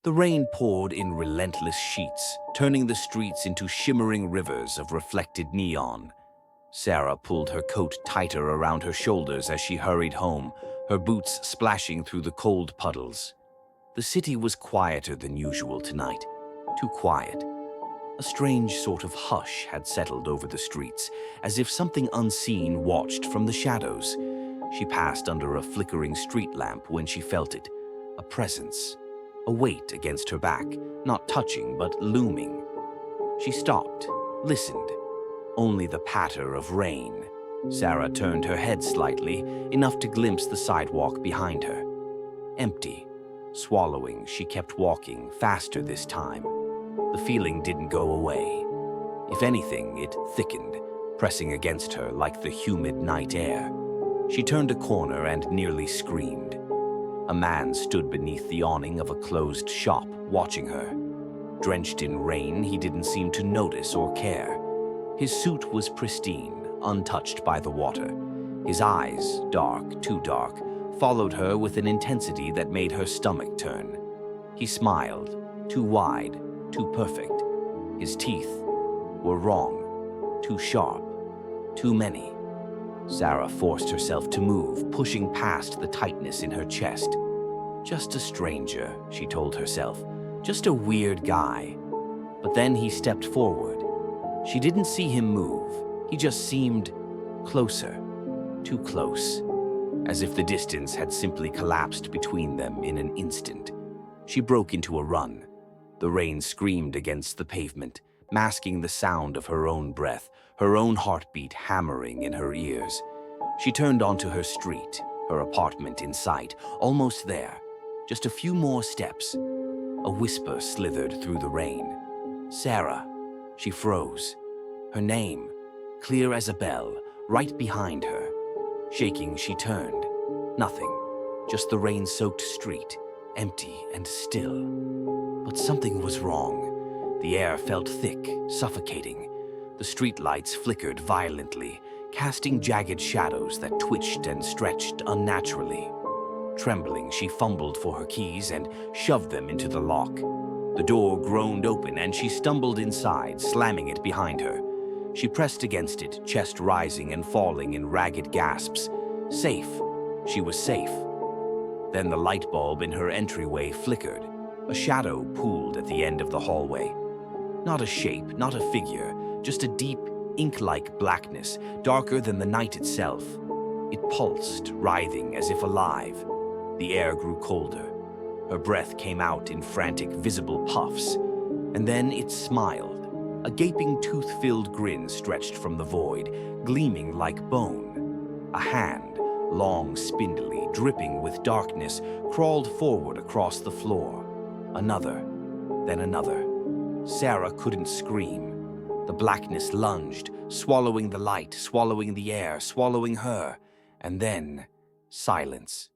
The rain poured in relentless sheets, turning the streets into shimmering rivers of reflected neon. Sarah pulled her coat tighter around her shoulders as she hurried home, her boots splashing through the cold puddles. The city was quieter than usual tonight, too quiet. A strange sort of hush had settled over the streets, as if something unseen watched from the shadows. She passed under a flickering street lamp when she felt it, a presence. A weight against her back, not touching but looming. She stopped, listened. Only the patter of rain. Sarah turned her head slightly, enough to glimpse the sidewalk behind her. Empty. Swallowing, she kept walking, faster this time. The feeling didn't go away. If anything, it thickened, pressing against her like the humid night air. She turned a corner and nearly screamed. A man stood beneath the awning of a closed shop, watching her. Drenched in rain, he didn't seem to notice or care. His suit was pristine, untouched by the water. His eyes, dark, too dark, followed her with an intensity that made her stomach turn. He smiled, too wide, too perfect. His teeth were wrong, too sharp, too many. Sarah forced herself to move, pushing past the tightness in her chest. Just a stranger, she told herself. Just a weird guy. But then he stepped forward. She didn't see him move. He just seemed closer, too close, as if the distance had simply collapsed between them in an instant. She broke into a run. The rain screamed against the pavement, masking the sound of her own breath, her own heartbeat hammering in her ears. She turned onto her street, her apartment in sight, almost there. Just a few more steps. A whisper slithered through the rain. Sarah. She froze. Her name, clear as a bell, right behind her. Shaking, she turned. Nothing. Just the rain-soaked street, empty and still. But something was wrong. The air felt thick, suffocating. The streetlights flickered violently, casting jagged shadows that twitched and stretched unnaturally. Trembling, she fumbled for her keys and shoved them into the lock. The door groaned open and she stumbled inside, slamming it behind her. She pressed against it, chest rising and falling in ragged gasps. Safe. She was safe. Then the light bulb in her entryway flickered. A shadow pooled at the end of the hallway. Not a shape, not a figure, just a deep, ink-like blackness, darker than the night itself. It pulsed, writhing as if alive. The air grew colder. Her breath came out in frantic, visible puffs. And then it smiled. A gaping, tooth-filled grin stretched from the void, gleaming like bone. A hand, long, spindly, dripping with darkness, crawled forward across the floor. Another, then another. Sarah couldn't scream. The blackness lunged, swallowing the light, swallowing the air, swallowing her. And then, silence.